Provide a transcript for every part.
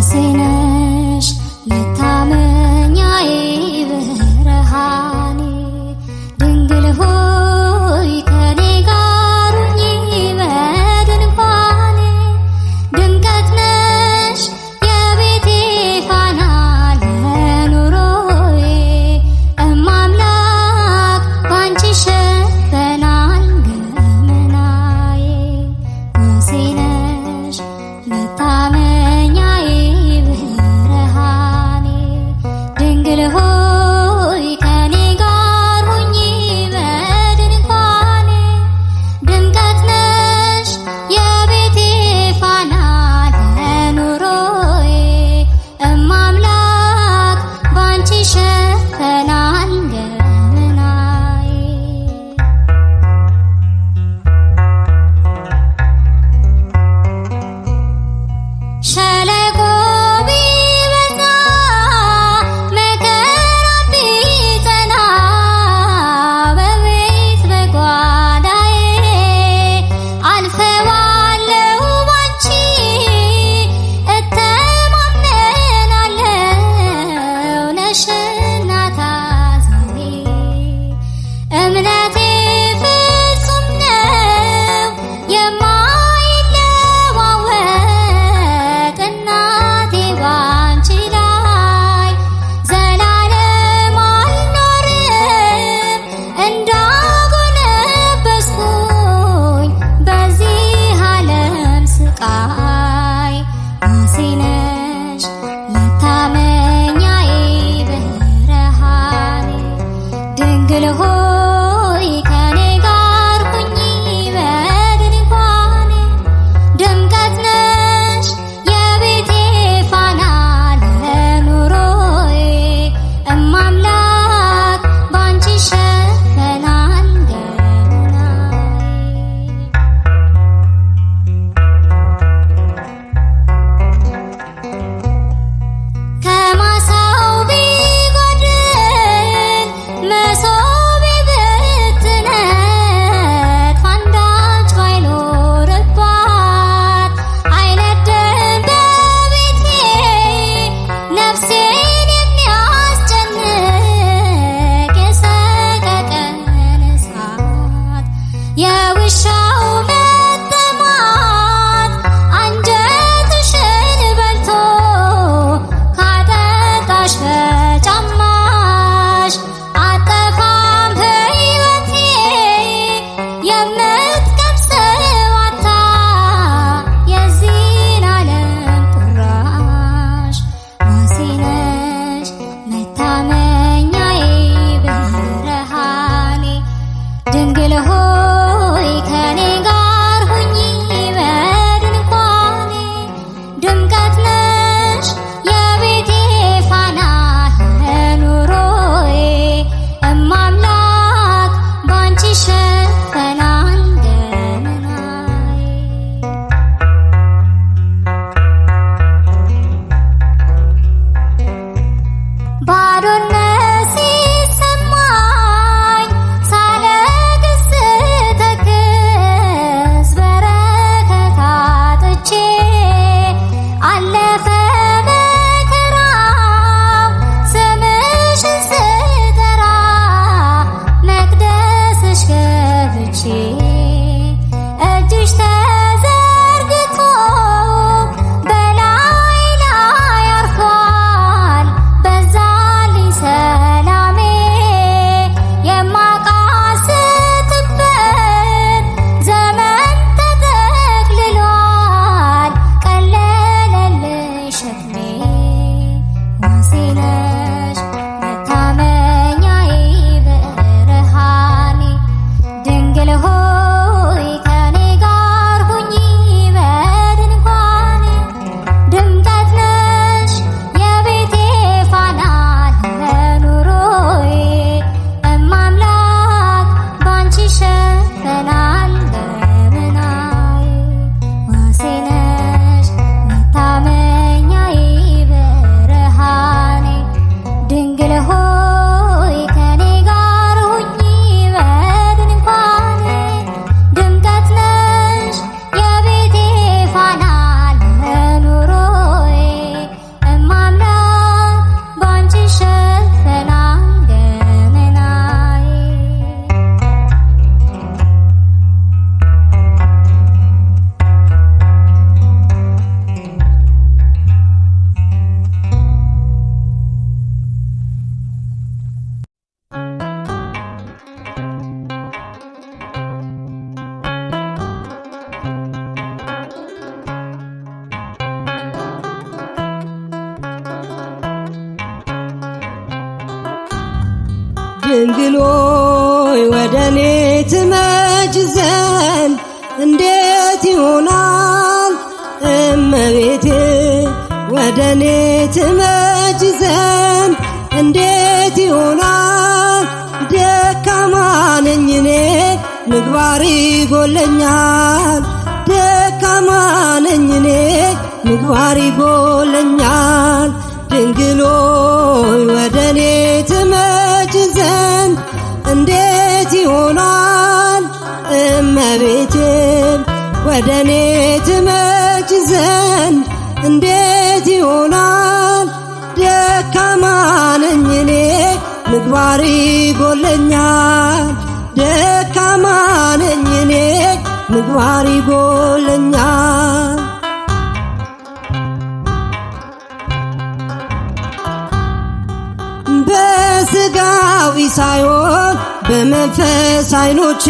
ነሽ መታመኛዬ ብርሃኔ ድንግል ሆይ ከኔ ጋር ሁኚ በድንኳኔ ድምቀት ነሽ የቤቴ ፋና ለኑሮዬ እማምላክ ባንቺ ይሸፈናል ገመናዬ ነሽ መታመኛዬ ድንግል ሆይ ወደኔ ትመጭ ዘንድ እንዴት ይሆናል? እመቤቴ ወደኔ ትመጭ ዘንድ እንዴት ይሆናል? ደካማ ነኝ እኔ ምግባር ይጎለኛል። ደካማ ነኝ እኔ ምግባር ይጎለኛል። ድንግል ሆይ ወደኔ ትመጭ ዘንድ እንዴት ይሆናል? እመቤቴ ወደኔ ትመጭ ዘንድ እንዴት ይሆናል? ደካማ ነኝ እኔ ምግባር ይጎለኛል። ደካማ ነኝ እኔ ምግባር ይጎለኛል። በስጋዊ ሳይሆን በመንፈስ አይኖቼ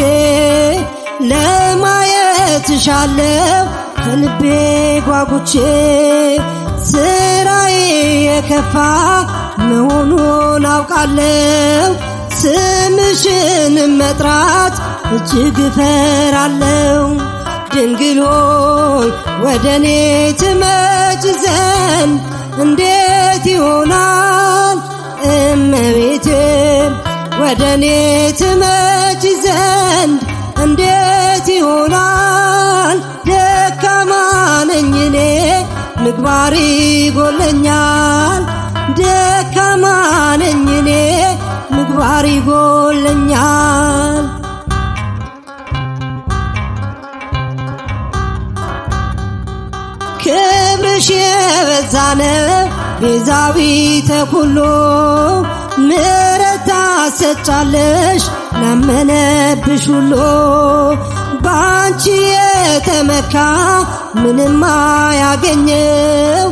ለማየት እሻለሁ ከልቤ ጓጉቼ። ስራዬ የከፋ መሆኑን አውቃለሁ። ስምሽን መጥራት እጅግ እፈራለሁ። ድንግል ሆይ ወደኔ ትመጭ ዘንድ እንዴት ይሆናል? እመቤቴ ወደኔ ትመጭ ዘንድ እንዴት ይሆናል? ደካማ ነኝ እኔ ምግባር ይጎለኛል። ደካማ ነኝ እኔ ምግባር ይጎለኛል። ክብርሽ የበዛ ነው ቤዛዊተ ኩሉ። ምሕረት ታሰጫለሽ ላመነብሽ ሁሉ። ባንቺ የተመካ ምንም አያገኘው።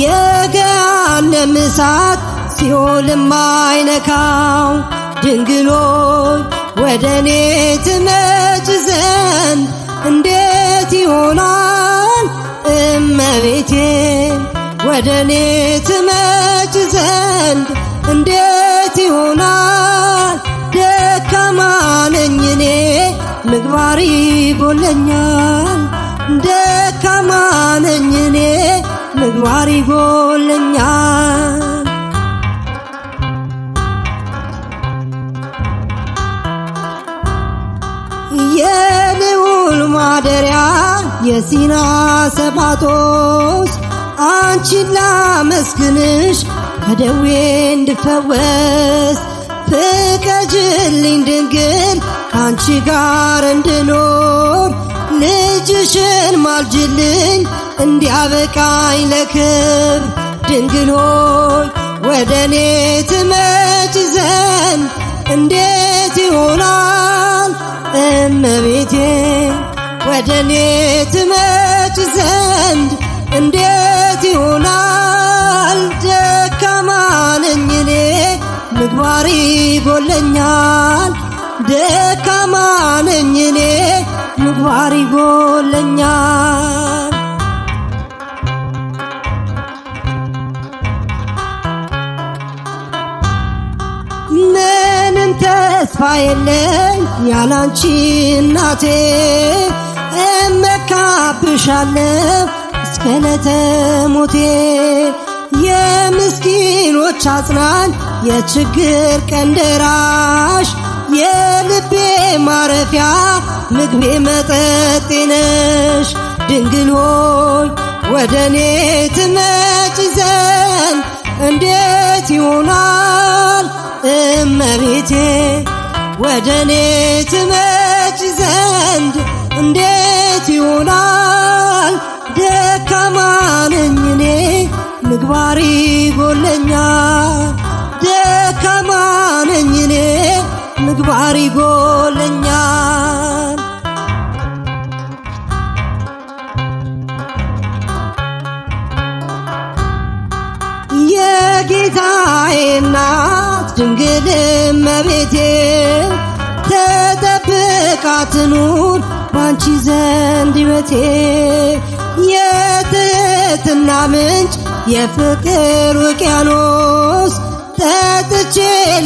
የገሃነም እሳት ሲኦልም አይነካው። ድንግል ሆይ ወደኔ ትመጭ ዘንድ እንዴት ይሆናል? እመቤቴ ወደኔ ትመጭ ዘንድ እንዴት ይሆናል? ደካማ ነኝ እኔ ምግባር ይጎለኛል። ደካማ ነኝ እኔ ምግባር ይጎለኛል። የልዑል ማደሪያ የሲና ሰባጦስ አንቺን ላመስግንሽ ከደዌ እንድፈወስ። ፍቀጅልኝ ድንግል ካንቺ ጋር እንድኖር። ልጅሽን ማልጅልኝ እንዲያበቃኝ ለክብር። ድንግል ሆይ ወደኔ ትመጭ ዘንድ እንዴት ይሆናል? እመቤቴ ወደኔ ትመጭ ዘንድ እንዴት ይሆናል? ደካማ ነኝ እኔ ምግባር ይጎለኛል። ደካማ ነኝ እኔ ምግባር ይጎለኛል። ምንም ተስፋ የለኝ ያላንቺ እናቴ። እመካብሻለሁ እስከ ዕለተ ሞቴ። የምስኪኖች አጽናኝ የችግር ቀን ደራሽ። የልቤ ማረፊያ ምግቤ መጠጤ ነሽ። ድንግል ሆይ ወደኔ ትመጭ ዘንድ እንዴት ይሆናል? እመቤቴ ወደኔ ትመጭ ዘንድ እንዴት ይሆናል? ደካማ ነኝ እኔ ምግባር ይጎለኛል። ደካማ ነኝ እኔ ምግባር ይጎለኛል። የጌታዬ እናት ድንግል እመቤቴ ተጠብቃ ትኑር ባንቺ ዘንድ ሕይወቴ። የትሕትና ምንጭ የፍቅር ውቅያኖስ ጠጥቼ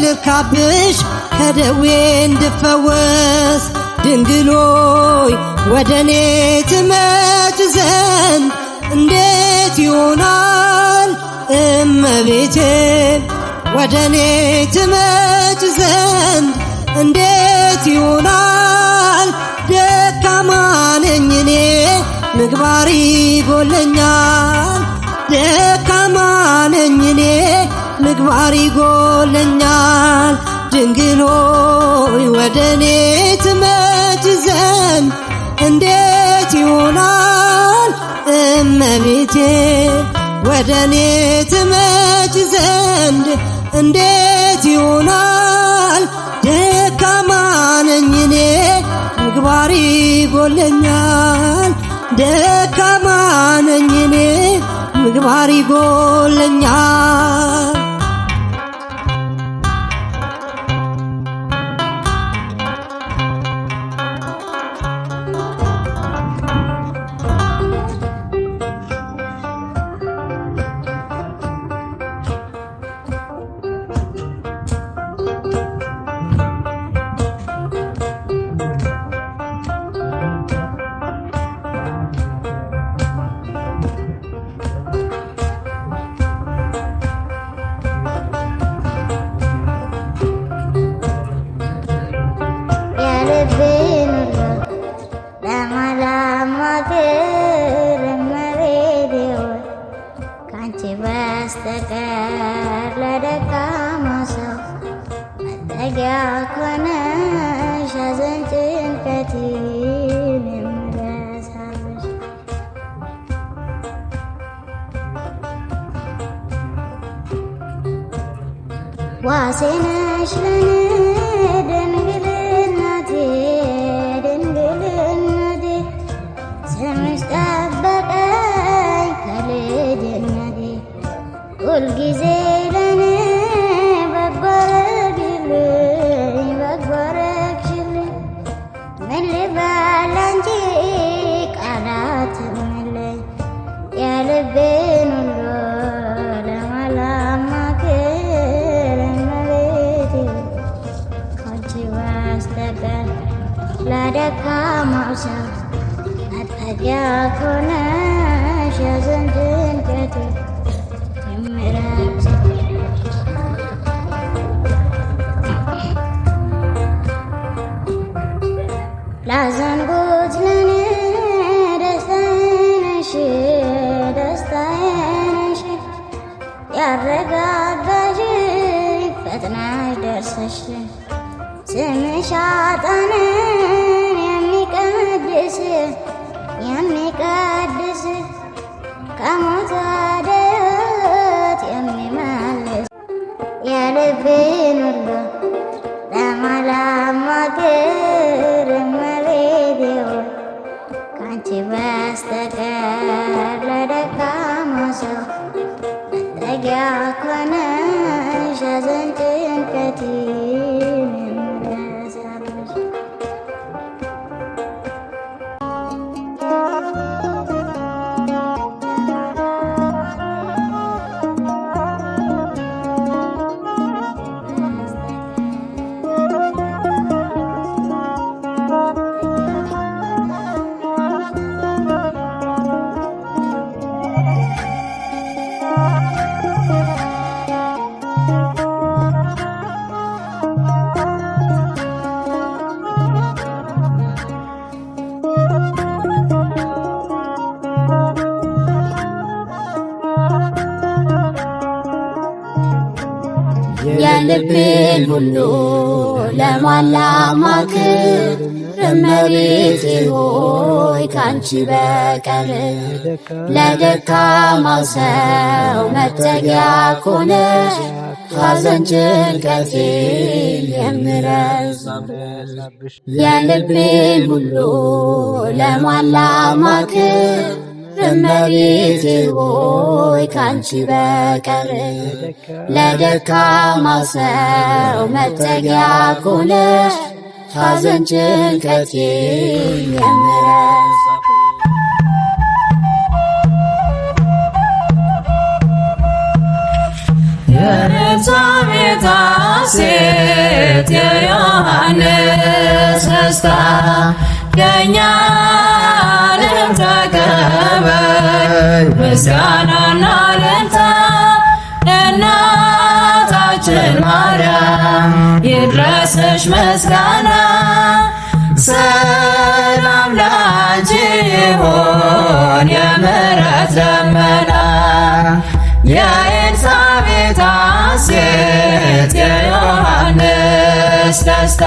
ልርካብሽ ከደዌ እንድፈወስ ድንግሎይ ወደኔ ትመጭ ዘንድ እንዴት ይሆናል እመቤቴ ወደኔ ትመጭ ዘንድ እንዴት ይሆናል ደካማ ነኝ እኔ ምግባር ይጎለኛል ደካማ ነኝ እኔ ምግባር ይጎለኛል ድንግሎይ ወደኔ ትመጭ ዘንድ እንዴት ይሆናል እመቤቴ ወደኔ ትመጭ ዘንድ እንዴት ይሆናል ደካማ ነኝ እኔ ምግባር ይጎለኛል ደካማ ነኝ እኔ ምግባር ይጎለኛል በስተቀር ለደካማ ሰው መጠጊያ ኮነሽ ሐዘን ጭንቀቴን የምረሳልሽ ዋሴ ነሽ ለኔ ድንግል እናቴ ድንግል እናቴ ስምሽ ጠበቀኝ ከልጅነቴ ሁልጊዜ ለኔ በጎ አረግሽልኝ በጎ አረግሽልኝ ምን ልበል አንቺ ቃላት የለኝ የልቤን ሁሉ ለማላማክር እመቤቴ ካንቺ በስተቀር ለደካማው ሰው መጠጊያ ኮነሽ ሐዘን ጭንቀቴ ላዘንጉት ለኔ ደስታዬ ነሽ ደስታዬ ነሽ ያረጋጋሽኝ ፈጥነሽ ደርሰሽ ስምሽ ኃጥአንን የሚቀድስ ከሞት ወደ ሕይወት የሚመልስ የልቤን ሁሉ ለማላማክር እመቤቴ ሆይ ካንቺ በስተቀር ለደካማ ሰው መጠጊያ ኮነሽ ሐዘን ጭንቀቴን የምረሳልሽ የልቤን ሁሉ ለማላማክር እመቤቴ ሆይ ካንቺ በቀር ለደካማው ሰው መጠጊያ ኮነሽ ሐዘን ጭንቀቴን የምረሳብሽ የልቤን ሁሉ ለማላማክር እመቤቴ ሆይ ካንቺ በቀር ለደካማው ሰው መጠጊያ ኮነሽ ሐዘን ጭንቀቴን የምረሳብሽ የኤልሳቤጥ ሴት ሴት የዮሐንስ ደስታ የእኛንም ተቀበል ምስጋናና እልልታ እናታችን ማርያም ይድረስሽ ምስጋና። ሰላም ላንቺ ይሁን የምሕረት ደመና የኤልሳቤጥ ሐሴት የዮሐንስ ደስታ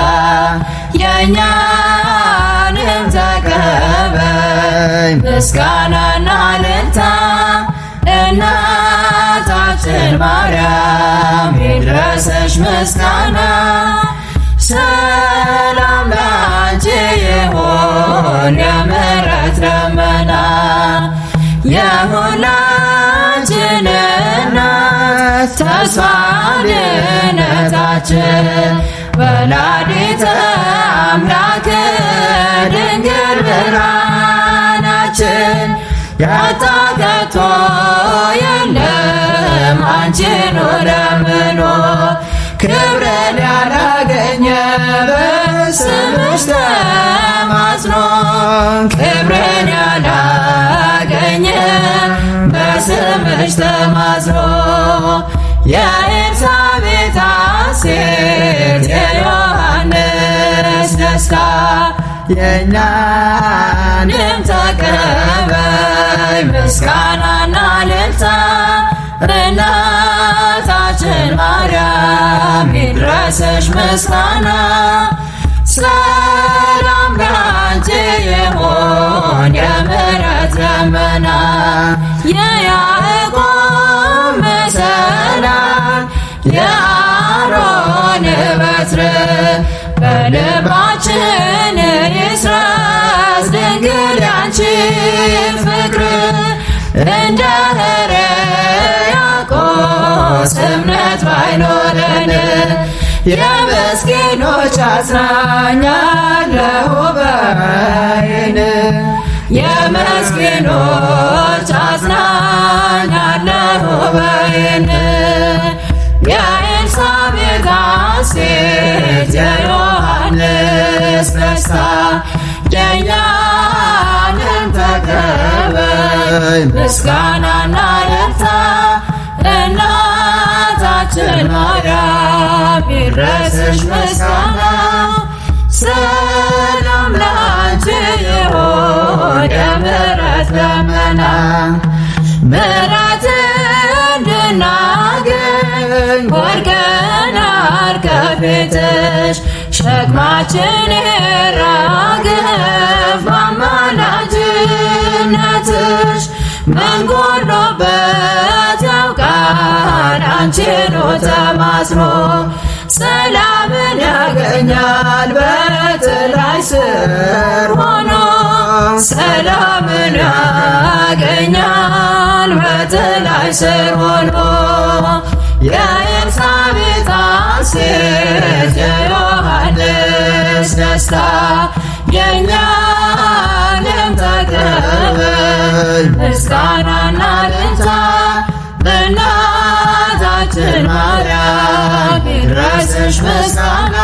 የእኛንም ተቀበይ ምስጋናና እልልታ እናታችን ማርያም ይድረስሽ ምስጋና። ሰላም ላንቺ ይሁን የምሕረት ደመና የሁላችን እናት ተስፋ ድነታችን ወላዲተ አምላክ ድንግል ብርሃናችን ያጣ ከቶ የለም አንቺን ለምኖ ክብርን ያላገኘ በስምሽ ተማጽኖ ክብርን ያላገኘ በስምሽ ተማጽኖ የኤልሳቤጥ ሐሴት የዮሐንስ ደስታ የእኛንም ተቀበይ ምስጋናና እልልታ እናታችን ማርያም ይድረስሽ ምስጋና። ሰላም ላንቺ ይሁን የምሕረት ደመና የያዕቆብ መሰላል የአሮን በትር በልባችን ይስረጽ ድንግል ያንቺን ፍቅር እንደ ሕርያቆስ እምነት ባይኖረን የምስኪኖች አጽናኝ አለሁ በዓይን የምስኪኖች አጽናኝ አለሁ በዓይን የኤልሳቤጥ ሐሴት የዮሐንስ ደስታ የእኛንም ተቀበይ ምስጋናና እልልታ እናታችን ማርያም ይድረስሽ ምስጋና። ሰላም ላንቺ ይሁን የምሕረት ደመና ምሕረት እንድናገኝ ወድቀናል ከፊትሽ ሸክማችን ይራገፍ በአማላጅነትሽ ምን ጎሎበት ያውቃል አንቺኑ ተማጽኖ ሰላምን ያገኛል በጥላይ ስር ሆኖ ሰላምን ያገኛል በጥላይ ስር ሆኖ የኤልሳቤጥ ሐሴት የዮሐንስ ደስታ የእኛንም ተቀበል ምስጋናና እልልታ እናታችን ማርያም ይድረስሽ ምስጋና።